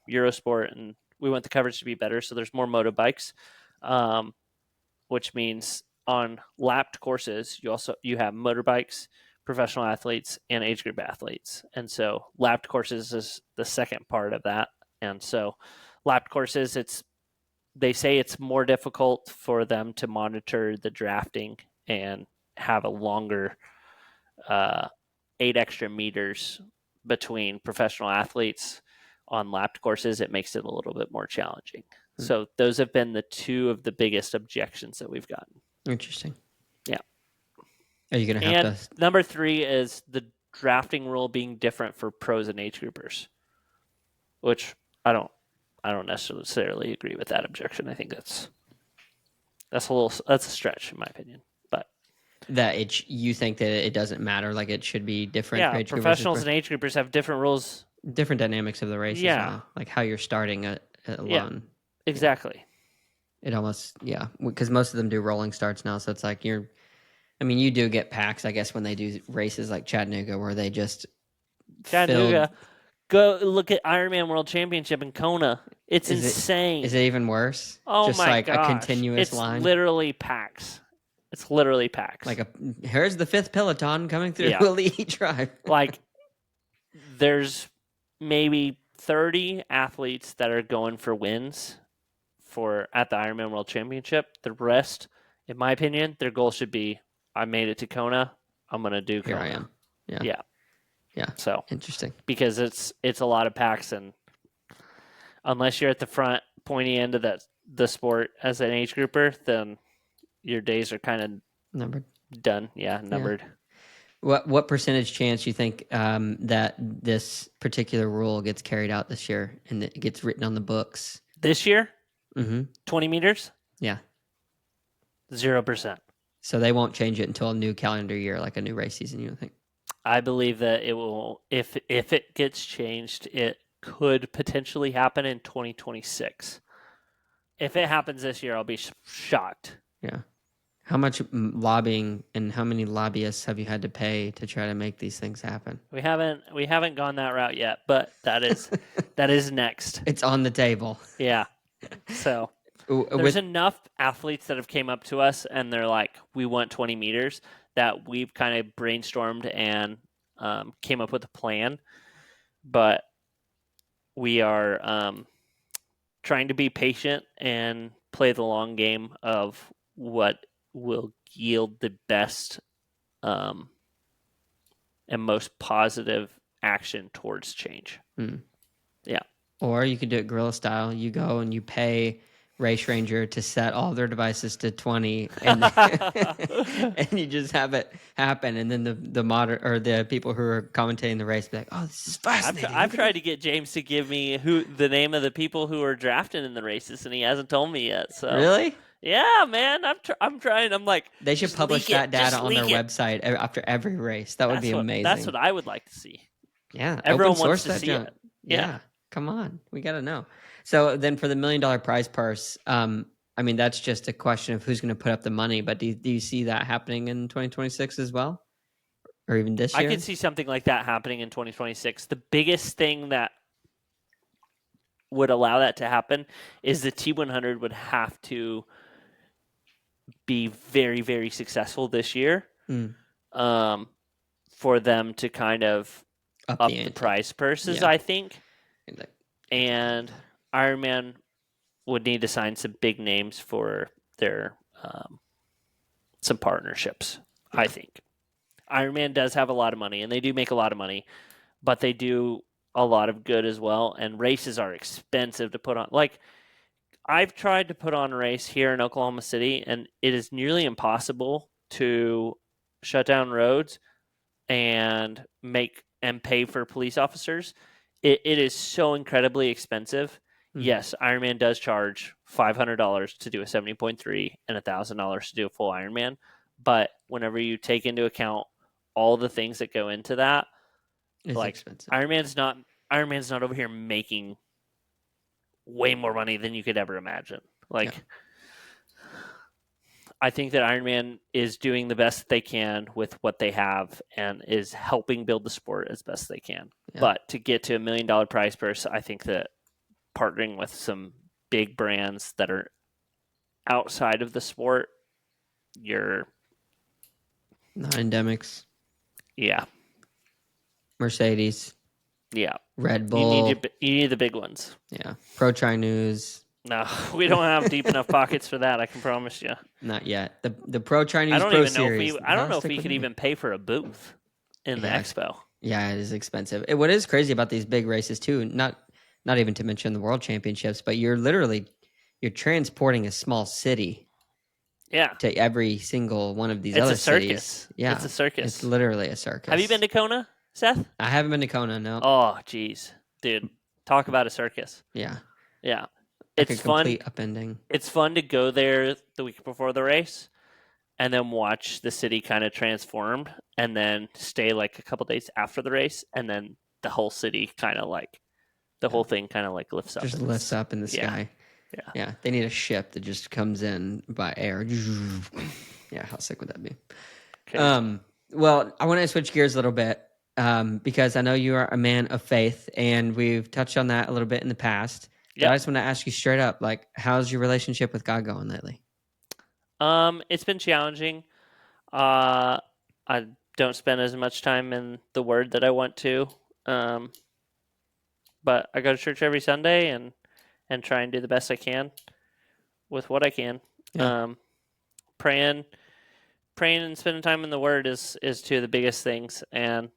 Eurosport, and we want the coverage to be better. So there's more motorbikes, which means on lapped courses, you have motorbikes, professional athletes, and age group athletes. And so lapped courses is the second part of that. And so lapped courses, they say it's more difficult for them to monitor the drafting and have a longer 8 extra meters between professional athletes on lapped courses, it makes it a little bit more challenging. So those have been the two of the biggest objections that we've gotten. Interesting. Yeah. Are you going to have And number 3 is the drafting rule being different for pros and age groupers, which I don't necessarily agree with that objection. I think that's a stretch in my opinion. But that you think that it doesn't matter, like it should be different? Yeah, professionals and age groupers have different rules, different dynamics of the race as well, like how you're starting alone. Exactly. It almost because most of them do rolling starts now, so it's like you do get packs, I guess, when they do races like Chattanooga where they just go look at Ironman World Championship in Kona. It's insane. Is it even worse? Oh just my like gosh. A continuous line. It's literally packs. Like here's the 5th peloton coming through Elite Drive. Like there's maybe 30 athletes that are going for wins at the Ironman World Championship. The rest, in my opinion, their goal should be, I made it to Kona, I'm going to do Kona. Here I am. Yeah. So interesting. Because it's a lot of packs, and unless you're at the front pointy end of the sport as an age grouper, then your days are kind of numbered. Done. Yeah, numbered. Yeah. What percentage chance you think that this particular rule gets carried out this year and it gets written on the books? This year? Mm-hmm. 20 meters? Yeah. 0%. So they won't change it until a new calendar year, like a new race season, you don't think? I believe that it will, if it gets changed, it could potentially happen in 2026. If it happens this year, I'll be shocked. Yeah. How much lobbying and how many lobbyists have you had to pay to try to make these things happen? We haven't gone that route yet, but that is next. It's on the table. Yeah. So there's enough athletes that have came up to us and they're like, we want 20 meters, that we've kind of brainstormed and came up with a plan. But we are trying to be patient and play the long game of what will yield the best and most positive action towards change. Yeah. Or you could do it guerrilla style. You go and you pay Race Ranger to set all their devices to 20 and and you just have it happen, and then the people who are commentating the race be like, oh, this is fascinating. I've tried to get James to give me the name of the people who are drafting in the races, and he hasn't told me yet. So really? Yeah, man, I'm trying. I'm like, they should publish that data on their website after every race. That would be amazing. That's what I would like to see. Yeah, everyone wants to see it. Yeah, come on, we got to know. So then, for the $1 million prize purse, that's just a question of who's going to put up the money. But do you see that happening in 2026 as well, or even this year? I can see something like that happening in 2026. The biggest thing that would allow that to happen is the T100 would have to be very, very successful this year for them to kind of up the prize purses, I think. And Ironman would need to sign some big names for their some partnerships, I think. Ironman does have a lot of money, and they do make a lot of money, but they do a lot of good as well, and races are expensive to put on. Like, I've tried to put on a race here in Oklahoma City, and it is nearly impossible to shut down roads and pay for police officers. It is so incredibly expensive. Yes, Ironman does charge $500 to do a 70.3 and $1,000 to do a full Ironman. But whenever you take into account all the things that go into that, it's expensive. Ironman's not over here making way more money than you could ever imagine. I think that Ironman is doing the best they can with what they have and is helping build the sport as best they can. Yeah. But to get to $1 million prize purse, I think that partnering with some big brands that are outside of the sport, you're non-endemics. Yeah. Mercedes. Yeah. Red Bull. You need the big ones. Yeah. Pro Tri News. No, we don't have deep enough pockets for that, I can promise you. Not yet. The Pro Tri News Pro Series. I don't know if we could even pay for a booth in the expo. Yeah, it is expensive. What is crazy about these big races too, not even to mention the world championships, but you're transporting a small city Yeah, to every single one of these it's a other cities. circus. It's Yeah, a it's circus. literally a Have you been circus. to Kona, Seth? I haven't been to Kona, no. Oh, geez, dude, talk about a circus. Yeah, Yeah, like it's a fun. complete upending. It's fun to go there the week before the race and then watch the city kind of transform, and then stay like a couple days after the race, and then the whole city kind of like the Yeah, whole thing kind of like lifts up just in lifts this. up in the Yeah, sky. yeah. Yeah, they need a ship that just comes in by air. Yeah, how sick would that be? Crazy. Well, I want to switch gears a little bit because I know you are a man of faith, and we've touched on that a little bit in the past. But I Yep. just want to ask you straight up, like, how's your relationship with God going lately? It's been challenging. Uh, I don't spend as much time in the Word that I want to. Um, but I go to church every Sunday and try and do the best I can with what I can. Yeah, Um, praying, praying, and spending time in the Word is two of the biggest things, and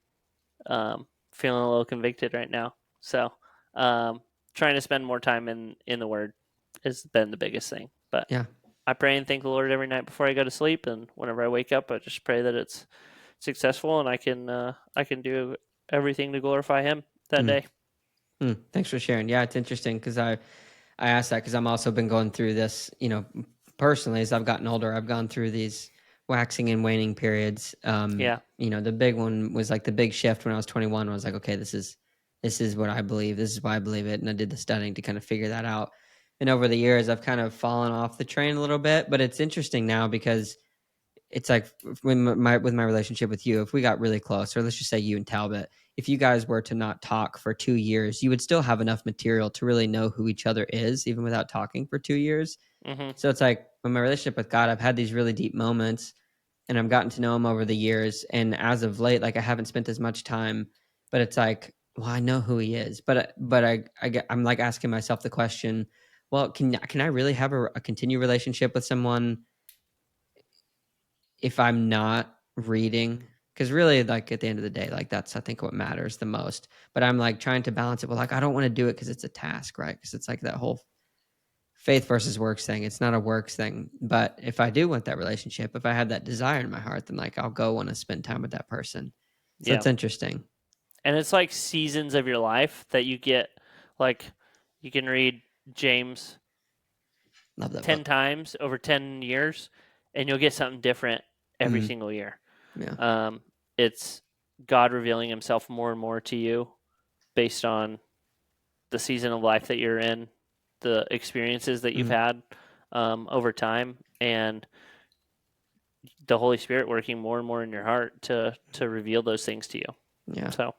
feeling a little convicted right now. So, trying to spend more time in the Word has been the biggest thing. But yeah. I pray and thank the Lord every night before I go to sleep, and whenever I wake up, I just pray that it's successful and I can do everything to glorify Him that Mm, day. thanks for sharing. Yeah, it's interesting because I asked that because I'm also been going through this, personally as I've gotten older. I've gone through these waxing and waning periods. Yeah, The big one was like the big shift when I was 21. I was like, okay, this is what I believe. This is why I believe it, and I did the studying to kind of figure that out. And over the years, I've kind of fallen off the train a little bit, but it's interesting now because it's like when my relationship with you, if we got really close, or let's just say you and Talbot, if you guys were to not talk for 2 years, you would still have enough material to really know who each other is, even without talking for 2 years. hmm So it's like when my relationship with God, I've had these really deep moments, and I've gotten to know Him over the years. And as of late, like I haven't spent as much time, but it's like, well, I know who He is, I'm like asking myself the question, well, can I really have a continued relationship with someone if I'm not reading? Because really, like at the end of the day, like that's I think what matters the most. But I'm like trying to balance it. Well, like I don't want to do it because it's a task, right? Because it's like that whole faith versus works thing. It's not a works thing. But if I do want that relationship, if I have that desire in my heart, then like I'll go want to spend time with that person. So yeah. it's interesting. And it's like seasons of your life that you get. Like you can read James Love that 10 book. times over 10 years, and you'll get something different every Mm, single year. yeah. It's God revealing Himself more and more to you based on the season of life that you're in, the experiences that you've Mm, had over time, and the Holy Spirit working more and more in your heart to reveal those things to you. yeah. So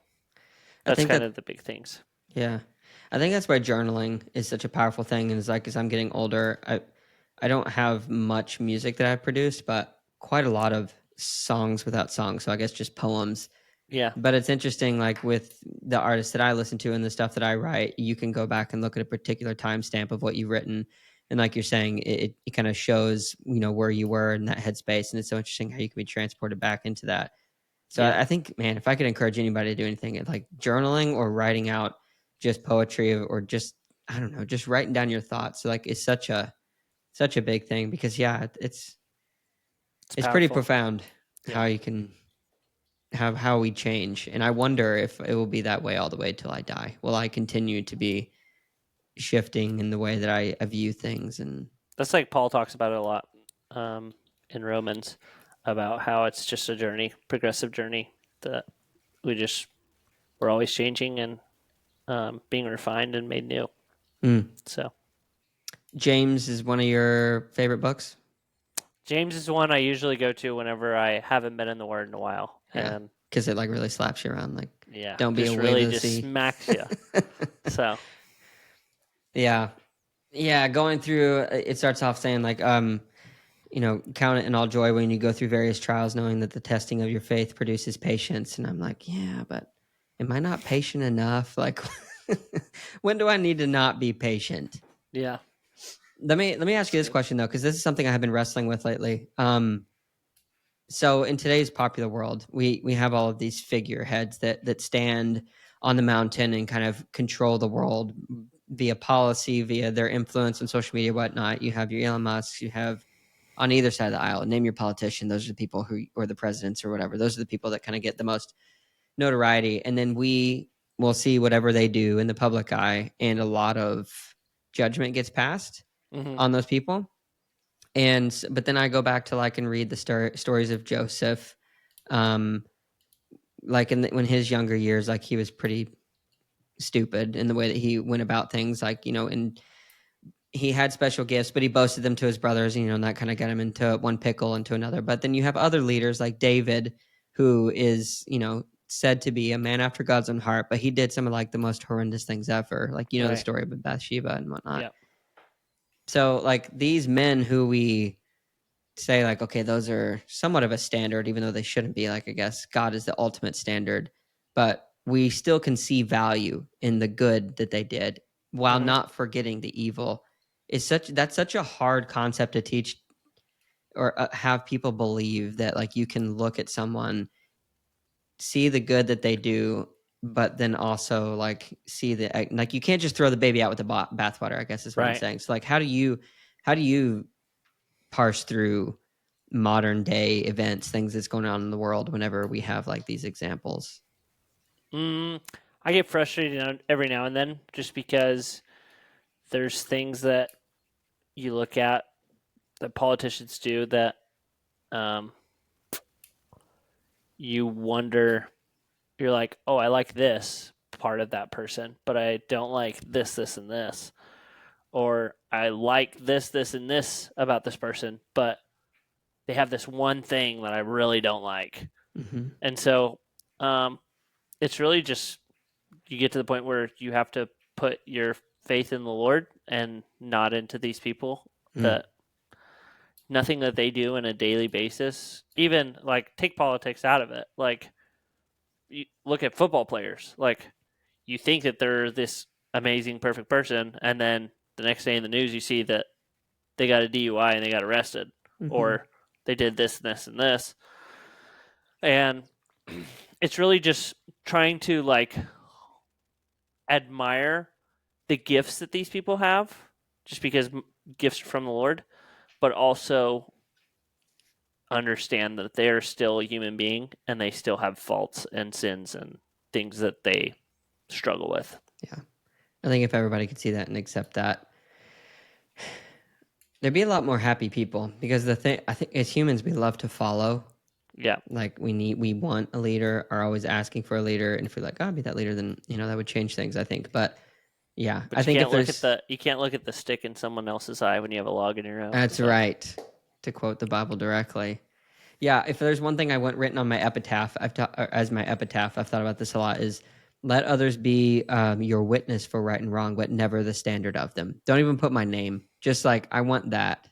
I that's think kind that of the big things. Yeah. I think that's why journaling is such a powerful thing. And it's like as I'm getting older, I don't have much music that I've produced, but quite a lot of songs without songs. So I guess just poems. Yeah, But it's interesting, like with the artists that I listen to and the stuff that I write, you can go back and look at a particular timestamp of what you've written. And like you're saying, it kind of shows, where you were in that headspace. And it's so interesting how you can be transported back into that. So yeah, I think, man, if I could encourage anybody to do anything, it's like journaling or writing out just poetry or just I don't know, just writing down your thoughts. So like it's such a big thing because yeah, it's it's it's pretty powerful. profound Yeah, how you can have how we change. And I wonder if it will be that way all the way till I die. Will I continue to be shifting in the way that I view things and that's like Paul talks about it a lot um, in Romans about how it's just a journey, progressive journey that we're always changing and being refined and made new. Mm. So James is one of your favorite books? James is one I usually go to whenever I haven't been in the Word in a while, Yeah. and Because it like really slaps you around like yeah, don't be a just wave really of the just sea. smacks you. So Yeah. Yeah, going through it starts off saying like count it in all joy when you go through various trials knowing that the testing of your faith produces patience, and I'm like, yeah, but am I not patient enough? Like when do I need to not be patient? yeah, Let me it's ask you this good. question though, cuz this is something I have been wrestling with lately. So in today's popular world, we have all of these figureheads that stand on the mountain and kind of control the world via policy, via their influence on social media, whatnot. You have your Elon Musk, you have on either side of the aisle, name your politician. Those are the people who, or the presidents or whatever. Those are the people that kind of get the most notoriety. And then we will see whatever they do in the public eye, and a lot of judgment gets passed on those people. But then I go back to and read the stories of Joseph, when his younger years, he was pretty stupid in the way that he went about things, and he had special gifts, but he boasted them to his brothers, and that kind of got him into one pickle into another. But then you have other leaders like David, who is, said to be a man after God's own heart, but he did some of the most horrendous things ever. The story of Bathsheba and whatnot. Yep. So these men who we say okay, those are somewhat of a standard, even though they shouldn't be. I guess God is the ultimate standard, but we still can see value in the good that they did while not forgetting the evil. That's such a hard concept to teach or have people believe, that you can look at someone, see the good that they do, but then also see the you can't just throw the baby out with the bathwater, I guess is what I'm saying. So how do you parse through modern day events, things that's going on in the world whenever we have these examples? I get frustrated every now and then just because there's things that you look at that politicians do that you wonder, you're like, oh, I like this part of that person, but I don't like this, this, and this. Or I like this, this, and this about this person, but they have this one thing that I really don't like. And so it's really just, you get to the point where you have to put your faith in the Lord and not into these people that nothing that they do on a daily basis, even take politics out of it. You look at football players, you think that they're this amazing, perfect person, and then the next day in the news, you see that they got a DUI and they got arrested, or they did this and this and this. And it's really just trying to admire the gifts that these people have, just because gifts from the Lord, but also understand that they are still a human being and they still have faults and sins and things that they struggle with. Yeah. I think if everybody could see that and accept that, there'd be a lot more happy people, because I think as humans, we love to follow. Yeah. We want a leader, are always asking for a leader. And if we're I'll be that leader, then, that would change things, I think. But yeah, but I think you can't look at the stick in someone else's eye when you have a log in your own. That's right. To quote the Bible directly. Yeah. If there's one thing I want written on my epitaph, I've thought about this a lot, is let others be your witness for right and wrong, but never the standard of them. Don't even put my name. Just I want that.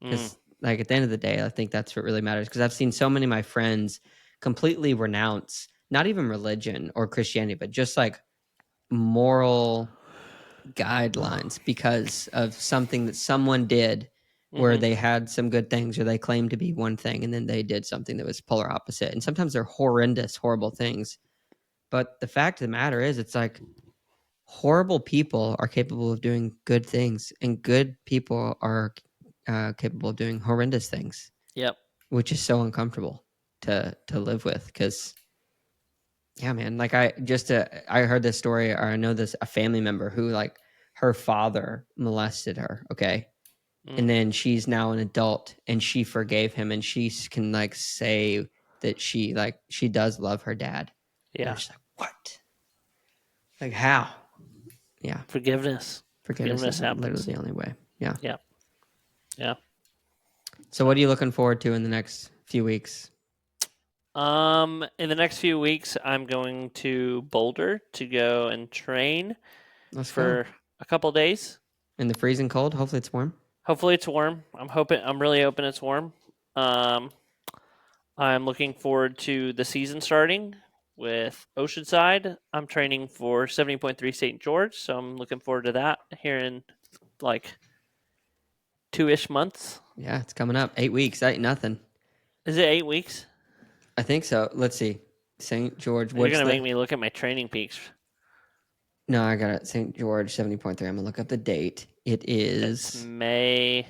Because at the end of the day, I think that's what really matters. Because I've seen so many of my friends completely renounce, not even religion or Christianity, but just moral guidelines because of something that someone did where they had some good things, or they claimed to be one thing, and then they did something that was polar opposite. And sometimes they're horrendous, horrible things. But the fact of the matter is, it's horrible people are capable of doing good things, and good people are capable of doing horrendous things. Yep. Which is so uncomfortable to live with. Because, yeah, man, I heard this story, or I know a family member who her father molested her. Okay. And then she's now an adult and she forgave him, and she can say that she does love her dad. Yeah. And she's what? How? Yeah. Forgiveness Forgiveness is happens. Literally the only way. Yeah. Yeah. Yeah. So what are you looking forward to in the next few weeks? In the next few weeks, I'm going to Boulder to go and train for a couple days. In the freezing cold? Hopefully it's warm. Hopefully it's warm. I'm really hoping it's warm. I'm looking forward to the season starting with Oceanside. I'm training for 70.3 St. George, so I'm looking forward to that here in 2-ish months. Yeah, it's coming up. 8 weeks. That ain't nothing. Is it 8 weeks? I think so. Let's see. St. George. You're What's gonna the? make me look at my training peaks. No, I got it. St. George 70.3. I'm gonna look up the date. It It's is May,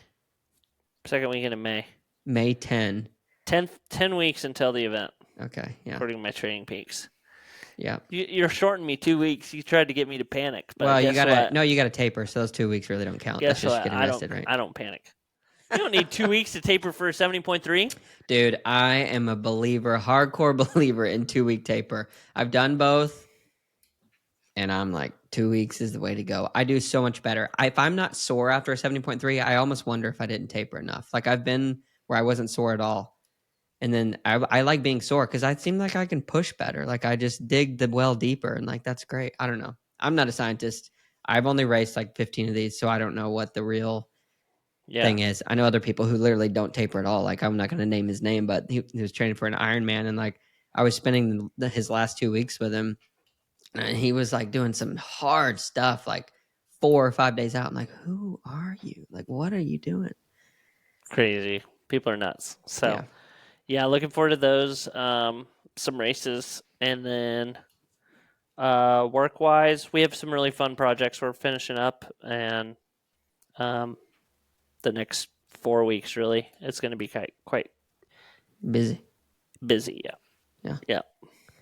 second weekend of May. May 10. 10 weeks until the event, Okay. Yeah. according to my training peaks. Yeah. You're shorting me 2 weeks. You tried to get me to panic, but Well, you guess gotta what? you gotta taper, so those 2 weeks really don't count. That's Guess just what? getting rested, right? I don't panic. You don't need 2 weeks to taper for 70.3. Dude, I am a believer, hardcore believer in 2-week taper. I've done both, and I'm like, 2 weeks is the way to go. I do so much better. If I'm not sore after a 70.3, I almost wonder if I didn't taper enough. Like I've been where I wasn't sore at all. And then I like being sore because I seem like I can push better. Like I just dig the well deeper, and like that's great. I don't know. I'm not a scientist. I've only raced like 15 of these, so I don't know what the real thing is. I know other people who literally don't taper at all. Like I'm not going to name his name, but he was training for an Ironman, and like I was spending his last 2 weeks with him, and he was like doing some hard stuff, like 4 or 5 days out. I'm like, who are you? Like, what are you doing? Crazy. People are nuts. So, yeah, looking forward to those. Some races. And then work wise, we have some really fun projects we're finishing up. And the next 4 weeks, really, it's going to be quite busy. Yeah. Yeah.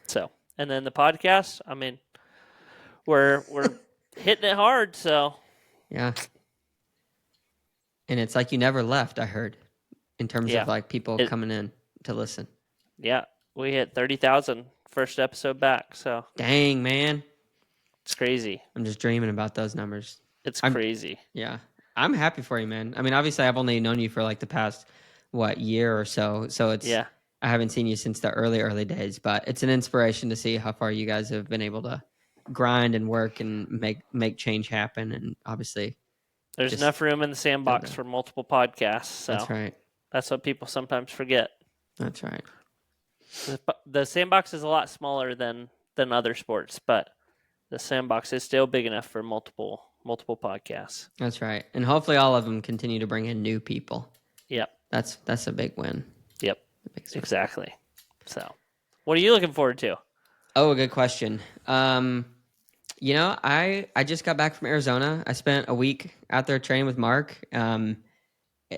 So, and then the podcast, I mean, we're hitting it hard. So, yeah. And it's like you never left, I heard, in terms of like people coming in to listen. Yeah. We hit 30,000 first episode back. So, dang, man. It's crazy. I'm just dreaming about those numbers. It's crazy. Yeah. I'm happy for you, man. I mean, obviously, I've only known you for like the past, year or so. So it's, I haven't seen you since the early days, but it's an inspiration to see how far you guys have been able to grind and work and make change happen. And obviously, there's enough room in the sandbox for multiple podcasts. So that's right. That's what people sometimes forget. That's right. The sandbox is a lot smaller than other sports, but the sandbox is still big enough for multiple podcasts. That's right. And hopefully all of them continue to bring in new people. Yep. That's a big win. Yep. Exactly. So, what are you looking forward to? Oh, a good question. I just got back from Arizona. I spent a week out there training with Mark,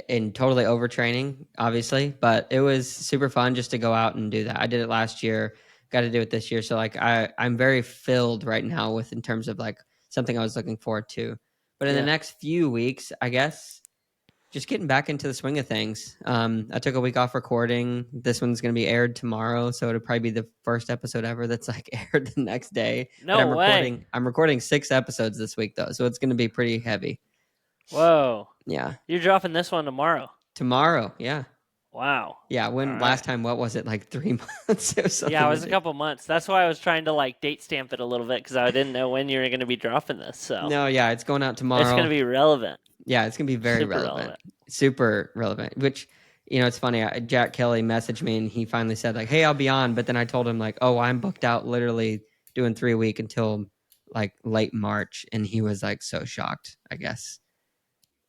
and totally overtraining, obviously, but it was super fun just to go out and do that. I did it last year, got to do it this year. So like I'm very filled right now with in terms of like something I was looking forward to. But in the next few weeks, I guess just getting back into the swing of things. I took a week off recording. This one's going to be aired tomorrow, so it'll probably be the first episode ever that's like aired the next day. No way. I'm recording 6 episodes this week though, so it's going to be pretty heavy. Whoa. Yeah. You're dropping this one tomorrow. Tomorrow, yeah. Wow. Yeah, last time, what was it, like 3 months or something? Yeah, it was a couple months. That's why I was trying to like date stamp it a little bit because I didn't know when you were going to be dropping this. So no, yeah, it's going out tomorrow. It's going to be relevant. Yeah, it's going to be very relevant. Super relevant, which, it's funny. Jack Kelly messaged me and he finally said like, hey, I'll be on. But then I told him like, oh, I'm booked out literally doing 3 a week until like late March. And he was like so shocked, I guess.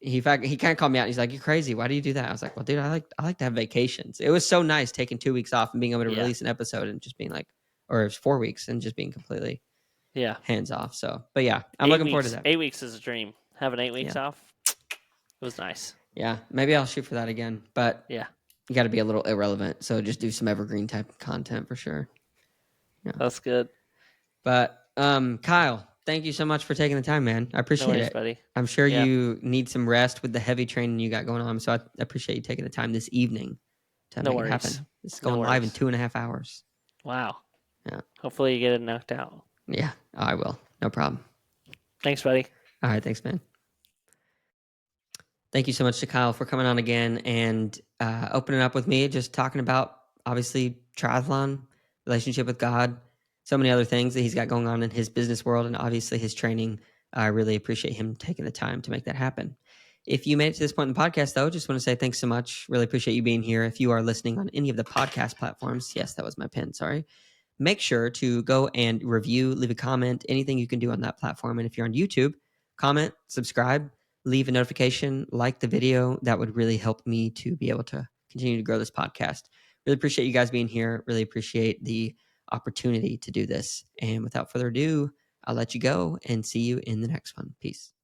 He kind of called me out. He's like, "You're crazy. Why do you do that?" I was like, "Well, dude, I like to have vacations." It was so nice taking 2 weeks off and being able to release an episode and just being like, or it was 4 weeks and just being completely hands off. So, but yeah, I'm looking forward to that. 8 weeks is a dream. Having 8 weeks off, it was nice. Yeah, maybe I'll shoot for that again. But you got to be a little irrelevant. So just do some evergreen type of content for sure. Yeah, that's good. But Kyle, thank you so much for taking the time, man. I appreciate it. Buddy. I'm sure you need some rest with the heavy training you got going on. So I appreciate you taking the time this evening to make it happen. This is going live in 2.5 hours. Wow. Yeah. Hopefully you get it knocked out. Yeah, I will. No problem. Thanks, buddy. All right. Thanks, man. Thank you so much to Kyle for coming on again and opening up with me, just talking about, obviously, triathlon, relationship with God, so many other things that he's got going on in his business world and obviously his training. I really appreciate him taking the time to make that happen. If you made it to this point in the podcast, though, just want to say thanks so much. Really appreciate you being here. If you are listening on any of the podcast platforms, yes, that was my pen, sorry. Make sure to go and review, leave a comment, anything you can do on that platform. And if you're on YouTube, comment, subscribe, leave a notification, like the video. That would really help me to be able to continue to grow this podcast. really appreciate you guys being here. Really appreciate the opportunity to do this. And without further ado, I'll let you go and see you in the next one. Peace.